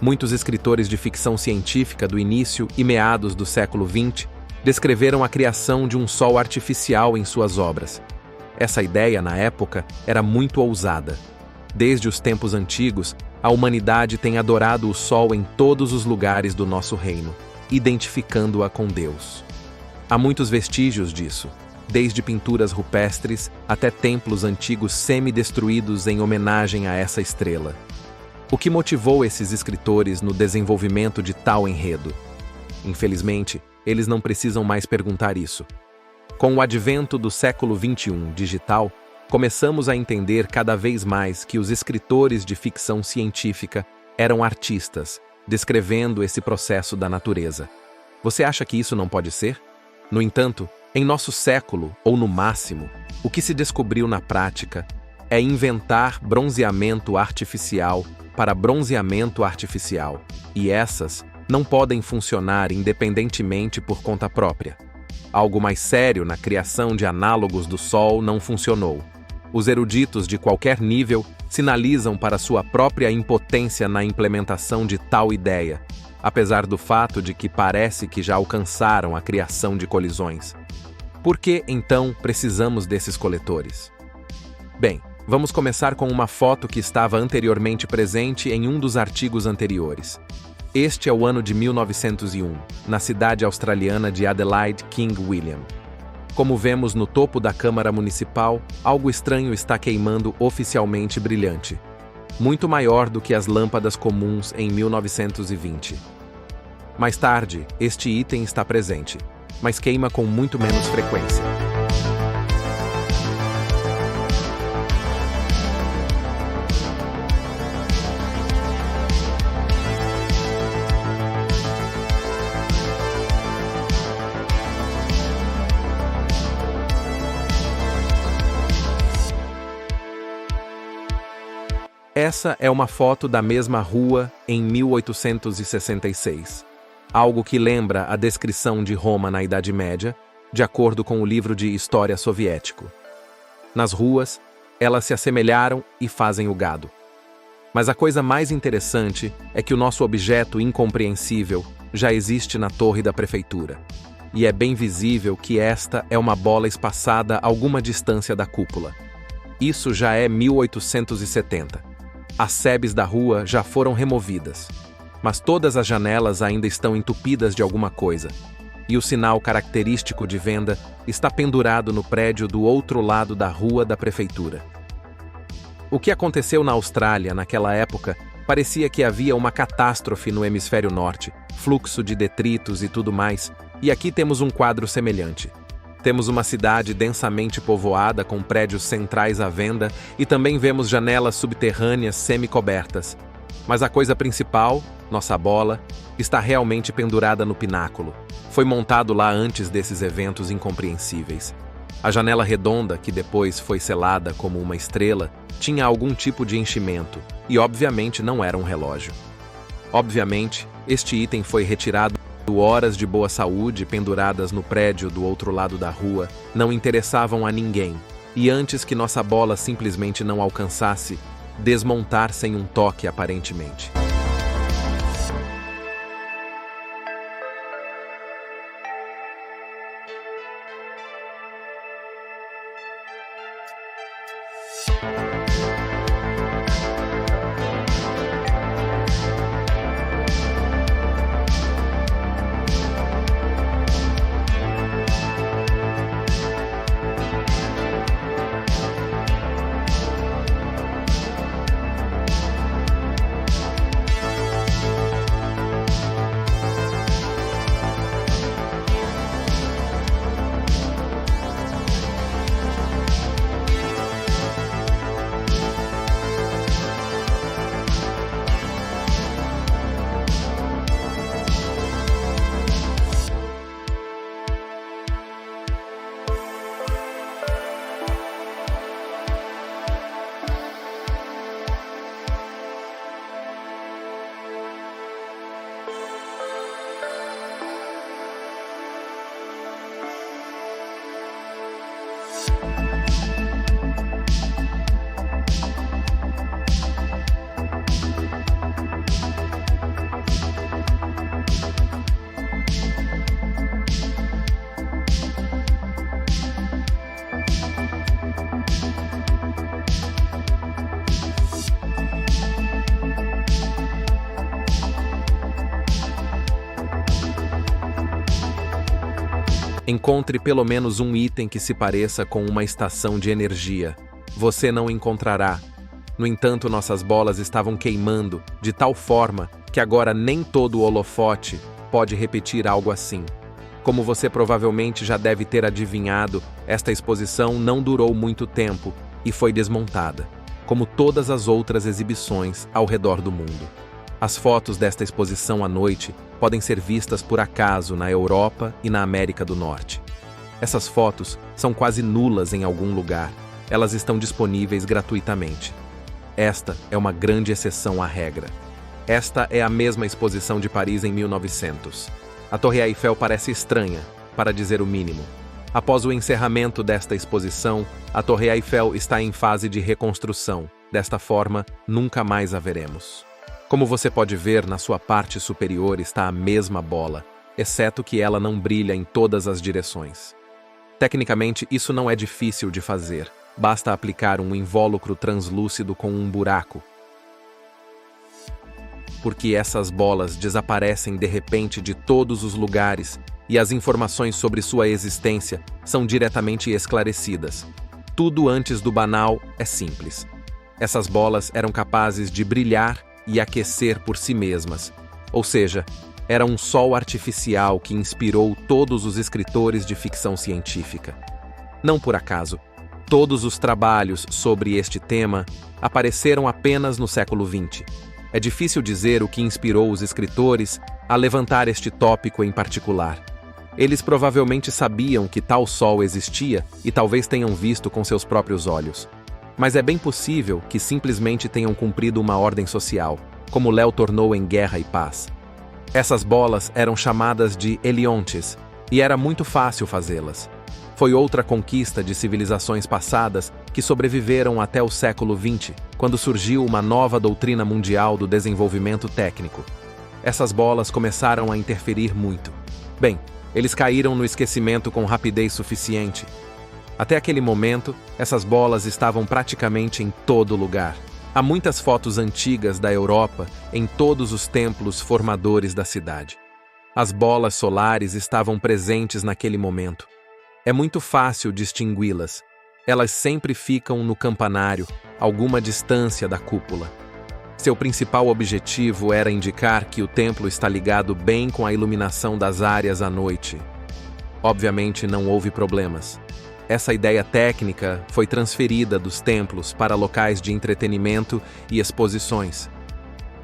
Muitos escritores de ficção científica do início e meados do século XX descreveram a criação de um sol artificial em suas obras. Essa ideia, na época, era muito ousada. Desde os tempos antigos, a humanidade tem adorado o sol em todos os lugares do nosso reino, identificando-a com Deus. Há muitos vestígios disso, desde pinturas rupestres até templos antigos semi-destruídos em homenagem a essa estrela. O que motivou esses escritores no desenvolvimento de tal enredo? Infelizmente, eles não precisam mais perguntar isso. Com o advento do século XXI digital, começamos a entender cada vez mais que os escritores de ficção científica eram artistas, descrevendo esse processo da natureza. Você acha que isso não pode ser? No entanto, em nosso século, ou no máximo, o que se descobriu na prática é inventar bronzeamento artificial para bronzeamento artificial, e essas não podem funcionar independentemente por conta própria. Algo mais sério na criação de análogos do Sol não funcionou. Os eruditos de qualquer nível sinalizam para sua própria impotência na implementação de tal ideia, apesar do fato de que parece que já alcançaram a criação de colisões. Por que, então, precisamos desses coletores? Bem, vamos começar com uma foto que estava anteriormente presente em um dos artigos anteriores. Este é o ano de 1901, na cidade australiana de Adelaide King William. Como vemos no topo da Câmara Municipal, algo estranho está queimando oficialmente brilhante, muito maior do que as lâmpadas comuns em 1920. Mais tarde, este item está presente, mas queima com muito menos frequência. Essa é uma foto da mesma rua em 1866. Algo que lembra a descrição de Roma na Idade Média, de acordo com o livro de História Soviético. Nas ruas, elas se assemelharam e fazem o gado. Mas a coisa mais interessante é que o nosso objeto incompreensível já existe na torre da prefeitura. E é bem visível que esta é uma bola espaçada a alguma distância da cúpula. Isso já é 1870. As sebes da rua já foram removidas, mas todas as janelas ainda estão entupidas de alguma coisa, e o sinal característico de venda está pendurado no prédio do outro lado da rua da prefeitura. O que aconteceu na Austrália naquela época parecia que havia uma catástrofe no hemisfério norte, fluxo de detritos e tudo mais, e aqui temos um quadro semelhante. Temos uma cidade densamente povoada com prédios centrais à venda e também vemos janelas subterrâneas semi-cobertas. Mas a coisa principal, nossa bola, está realmente pendurada no pináculo. Foi montado lá antes desses eventos incompreensíveis. A janela redonda, que depois foi selada como uma estrela, tinha algum tipo de enchimento e obviamente não era um relógio. Obviamente, este item foi retirado. Horas de boa saúde penduradas no prédio do outro lado da rua não interessavam a ninguém, e antes que nossa bola simplesmente não alcançasse, desmontar sem um toque aparentemente. Encontre pelo menos um item que se pareça com uma estação de energia. Você não encontrará. No entanto, nossas bolas estavam queimando de tal forma que agora nem todo o holofote pode repetir algo assim. Como você provavelmente já deve ter adivinhado, esta exposição não durou muito tempo e foi desmontada, como todas as outras exibições ao redor do mundo. As fotos desta exposição à noite podem ser vistas por acaso na Europa e na América do Norte. Essas fotos são quase nulas em algum lugar. Elas estão disponíveis gratuitamente. Esta é uma grande exceção à regra. Esta é a mesma exposição de Paris em 1900. A Torre Eiffel parece estranha, para dizer o mínimo. Após o encerramento desta exposição, a Torre Eiffel está em fase de reconstrução. Desta forma, nunca mais a veremos. Como você pode ver, na sua parte superior está a mesma bola, exceto que ela não brilha em todas as direções. Tecnicamente, isso não é difícil de fazer. Basta aplicar um invólucro translúcido com um buraco. Porque essas bolas desaparecem de repente de todos os lugares e as informações sobre sua existência são diretamente esclarecidas. Tudo antes do banal é simples. Essas bolas eram capazes de brilhar e aquecer por si mesmas, ou seja, era um sol artificial que inspirou todos os escritores de ficção científica. Não por acaso, todos os trabalhos sobre este tema apareceram apenas no século XX. É difícil dizer o que inspirou os escritores a levantar este tópico em particular. Eles provavelmente sabiam que tal sol existia e talvez tenham visto com seus próprios olhos. Mas é bem possível que simplesmente tenham cumprido uma ordem social, como Léo tornou em Guerra e Paz. Essas bolas eram chamadas de heliontes, e era muito fácil fazê-las. Foi outra conquista de civilizações passadas que sobreviveram até o século XX, quando surgiu uma nova doutrina mundial do desenvolvimento técnico. Essas bolas começaram a interferir muito. Bem, eles caíram no esquecimento com rapidez suficiente. Até aquele momento, essas bolas estavam praticamente em todo lugar. Há muitas fotos antigas da Europa em todos os templos formadores da cidade. As bolas solares estavam presentes naquele momento. É muito fácil distingui-las. Elas sempre ficam no campanário, alguma distância da cúpula. Seu principal objetivo era indicar que o templo está ligado bem com a iluminação das áreas à noite. Obviamente não houve problemas. Essa ideia técnica foi transferida dos templos para locais de entretenimento e exposições.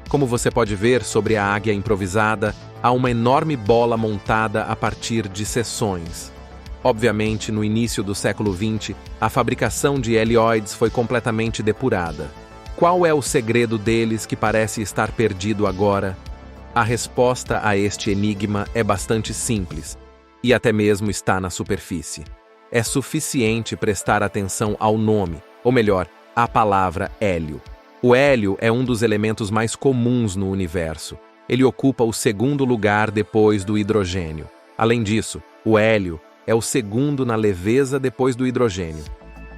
Como você pode ver sobre a águia improvisada, há uma enorme bola montada a partir de seções. Obviamente, no início do século XX, a fabricação de helioides foi completamente depurada. Qual é o segredo deles que parece estar perdido agora? A resposta a este enigma é bastante simples, e até mesmo está na superfície. É suficiente prestar atenção ao nome, ou melhor, à palavra hélio. O hélio é um dos elementos mais comuns no universo. Ele ocupa o segundo lugar depois do hidrogênio. Além disso, o hélio é o segundo na leveza depois do hidrogênio.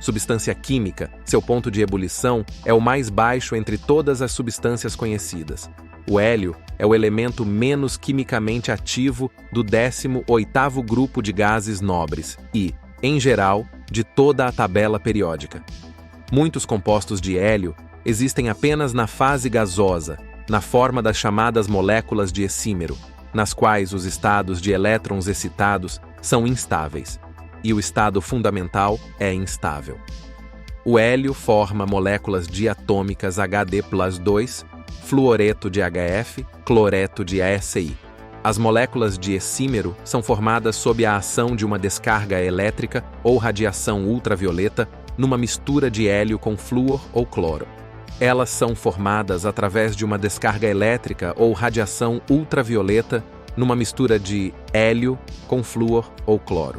Substância química, seu ponto de ebulição é o mais baixo entre todas as substâncias conhecidas. O hélio é o elemento menos quimicamente ativo do 18º grupo de gases nobres e, em geral, de toda a tabela periódica. Muitos compostos de hélio existem apenas na fase gasosa, na forma das chamadas moléculas de hexímero, nas quais os estados de elétrons excitados são instáveis, e o estado fundamental é instável. O hélio forma moléculas diatômicas Hd+2, fluoreto de HF, cloreto de ASI. As moléculas de hexímero são formadas sob a ação de uma descarga elétrica ou radiação ultravioleta numa mistura de hélio com flúor ou cloro. Elas são formadas através de uma descarga elétrica ou radiação ultravioleta numa mistura de hélio com flúor ou cloro.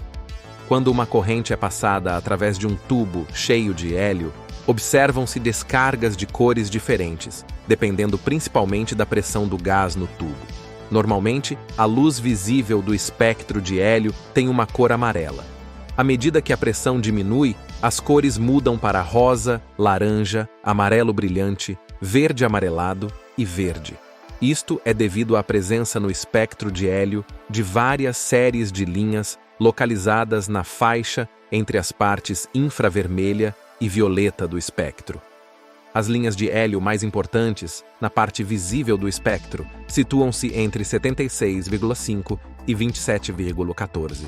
Quando uma corrente é passada através de um tubo cheio de hélio, observam-se descargas de cores diferentes, dependendo principalmente da pressão do gás no tubo. Normalmente, a luz visível do espectro de hélio tem uma cor amarela. À medida que a pressão diminui, as cores mudam para rosa, laranja, amarelo brilhante, verde amarelado e verde. Isto é devido à presença no espectro de hélio de várias séries de linhas localizadas na faixa entre as partes infravermelha e violeta do espectro. As linhas de hélio mais importantes, na parte visível do espectro, situam-se entre 76,5 e 27,14.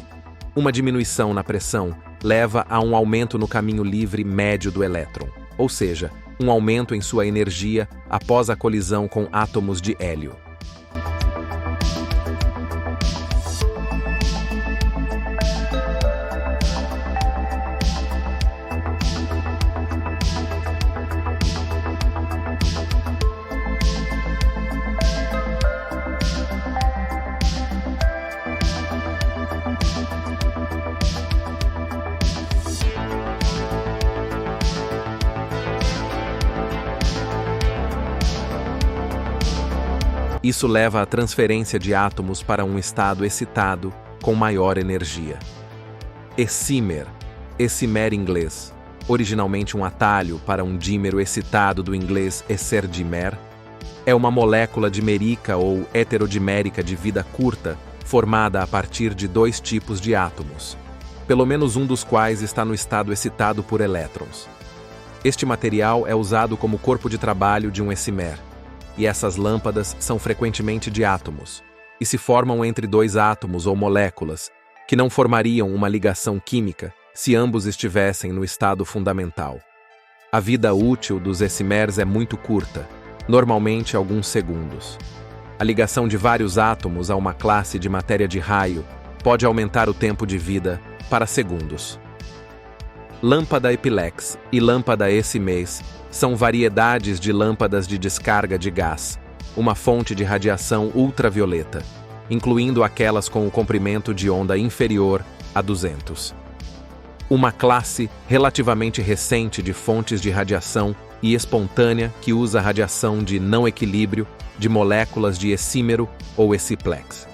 Uma diminuição na pressão leva a um aumento no caminho livre médio do elétron, ou seja, um aumento em sua energia após a colisão com átomos de hélio. Isso leva à transferência de átomos para um estado excitado com maior energia. Excimer, excimer inglês, originalmente um atalho para um dímero excitado do inglês exerdimer, é uma molécula dimérica ou heterodimérica de vida curta, formada a partir de dois tipos de átomos, pelo menos um dos quais está no estado excitado por elétrons. Este material é usado como corpo de trabalho de um excimer, e essas lâmpadas são frequentemente de átomos, e se formam entre dois átomos ou moléculas, que não formariam uma ligação química se ambos estivessem no estado fundamental. A vida útil dos excimers é muito curta, normalmente alguns segundos. A ligação de vários átomos a uma classe de matéria de raio pode aumentar o tempo de vida para segundos. Lâmpada epilex e lâmpada excimes são variedades de lâmpadas de descarga de gás, uma fonte de radiação ultravioleta, incluindo aquelas com o comprimento de onda inferior a 200. Uma classe relativamente recente de fontes de radiação e espontânea que usa radiação de não equilíbrio de moléculas de excímero ou exciplex.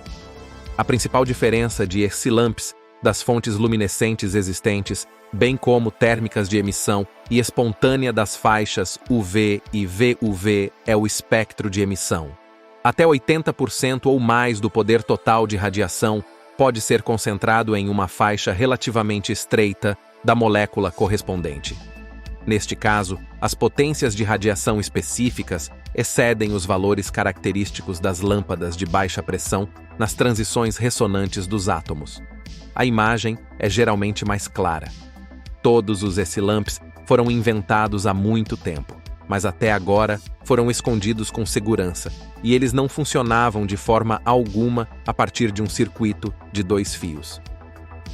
A principal diferença de excilamps das fontes luminescentes existentes, bem como térmicas de emissão e espontânea das faixas UV e VUV, é o espectro de emissão. Até 80% ou mais do poder total de radiação pode ser concentrado em uma faixa relativamente estreita da molécula correspondente. Neste caso, as potências de radiação específicas excedem os valores característicos das lâmpadas de baixa pressão nas transições ressonantes dos átomos. A imagem é geralmente mais clara. Todos os excilamps foram inventados há muito tempo, mas até agora foram escondidos com segurança, e eles não funcionavam de forma alguma a partir de um circuito de dois fios.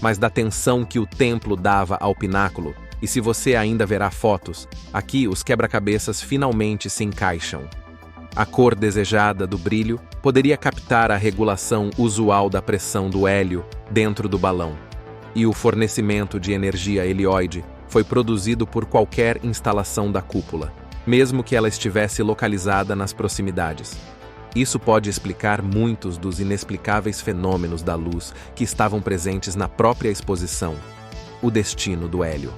Mas da tensão que o templo dava ao pináculo, e se você ainda verá fotos, aqui os quebra-cabeças finalmente se encaixam. A cor desejada do brilho poderia captar a regulação usual da pressão do hélio dentro do balão, e o fornecimento de energia helioide foi produzido por qualquer instalação da cúpula, mesmo que ela estivesse localizada nas proximidades. Isso pode explicar muitos dos inexplicáveis fenômenos da luz que estavam presentes na própria exposição, o destino do hélio.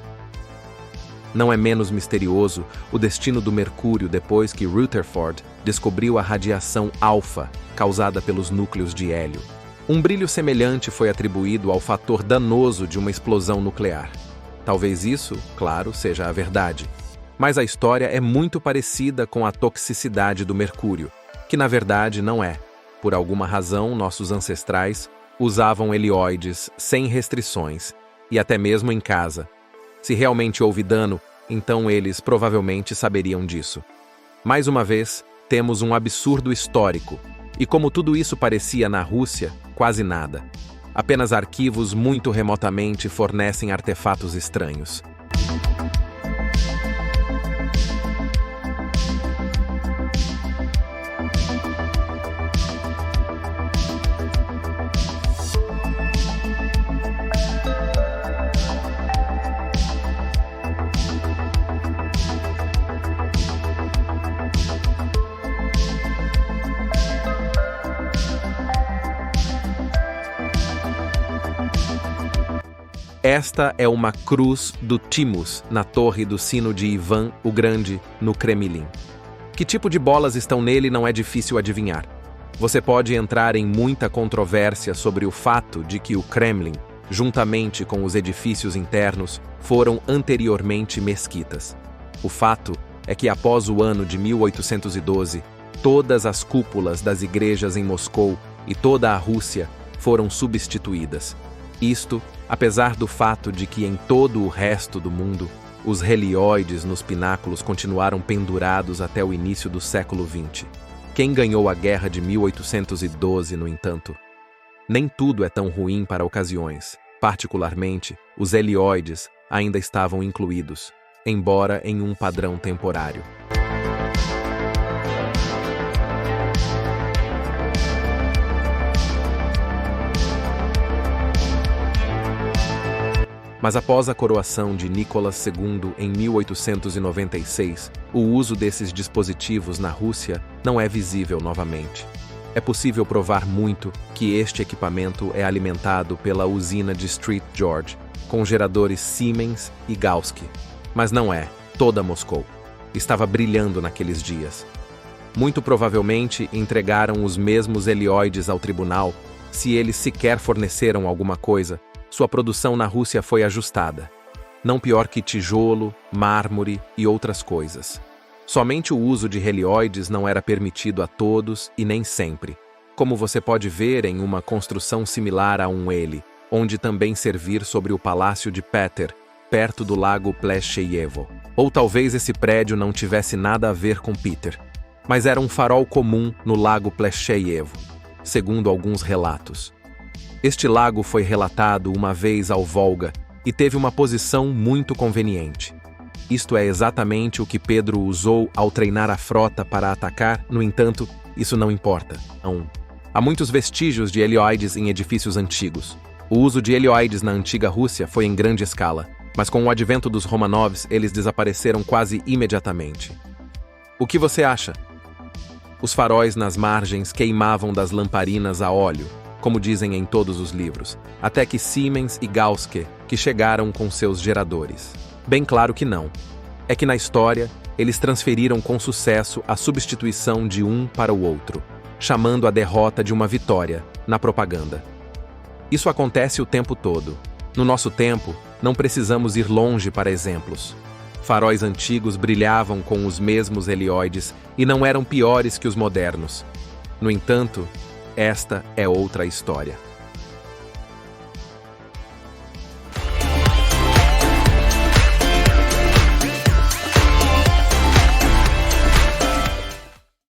Não é menos misterioso o destino do mercúrio depois que Rutherford descobriu a radiação alfa causada pelos núcleos de hélio. Um brilho semelhante foi atribuído ao fator danoso de uma explosão nuclear. Talvez isso, claro, seja a verdade. Mas a história é muito parecida com a toxicidade do mercúrio, que na verdade não é. Por alguma razão, nossos ancestrais usavam helioides sem restrições, e até mesmo em casa. Se realmente houve dano, então eles provavelmente saberiam disso. Mais uma vez, temos um absurdo histórico, e como tudo isso parecia na Rússia, quase nada. Apenas arquivos muito remotamente fornecem artefatos estranhos. Esta é uma cruz do Timus na torre do sino de Ivan o Grande, no Kremlin. Que tipo de bolas estão nele não é difícil adivinhar. Você pode entrar em muita controvérsia sobre o fato de que o Kremlin juntamente com os edifícios internos, foram anteriormente mesquitas. O fato é que após o ano de 1812, todas as cúpulas das igrejas em Moscou e toda a Rússia foram substituídas. Isto, apesar do fato de que em todo o resto do mundo, os relioides nos pináculos continuaram pendurados até o início do século XX. Quem ganhou a Guerra de 1812, no entanto? Nem tudo é tão ruim para ocasiões. Particularmente, os helioides ainda estavam incluídos, embora em um padrão temporário. Mas após a coroação de Nicolas II em 1896, o uso desses dispositivos na Rússia não é visível novamente. É possível provar muito que este equipamento é alimentado pela usina de St. George, com geradores Siemens e Gauss, mas não é toda Moscou. Estava brilhando naqueles dias. Muito provavelmente entregaram os mesmos helioides ao tribunal, se eles sequer forneceram alguma coisa. Sua produção na Rússia foi ajustada. Não pior que tijolo, mármore e outras coisas. Somente o uso de helioides não era permitido a todos e nem sempre, como você pode ver em uma construção similar a um L, onde também servir sobre o Palácio de Peter, perto do lago Plesheyevo. Ou talvez esse prédio não tivesse nada a ver com Peter, mas era um farol comum no lago Plesheyevo, segundo alguns relatos. Este lago foi relatado uma vez ao Volga e teve uma posição muito conveniente. Isto é exatamente o que Pedro usou ao treinar a frota para atacar, no entanto, isso não importa. Há muitos vestígios de helioides em edifícios antigos. O uso de helioides na antiga Rússia foi em grande escala, mas com o advento dos Romanovs, eles desapareceram quase imediatamente. O que você acha? Os faróis nas margens queimavam das lamparinas a óleo, como dizem em todos os livros, até que Siemens e Gauss que chegaram com seus geradores. Bem claro que não. É que na história, eles transferiram com sucesso a substituição de um para o outro, chamando a derrota de uma vitória, na propaganda. Isso acontece o tempo todo. No nosso tempo, não precisamos ir longe para exemplos. Faróis antigos brilhavam com os mesmos helioides e não eram piores que os modernos. No entanto, esta é outra história.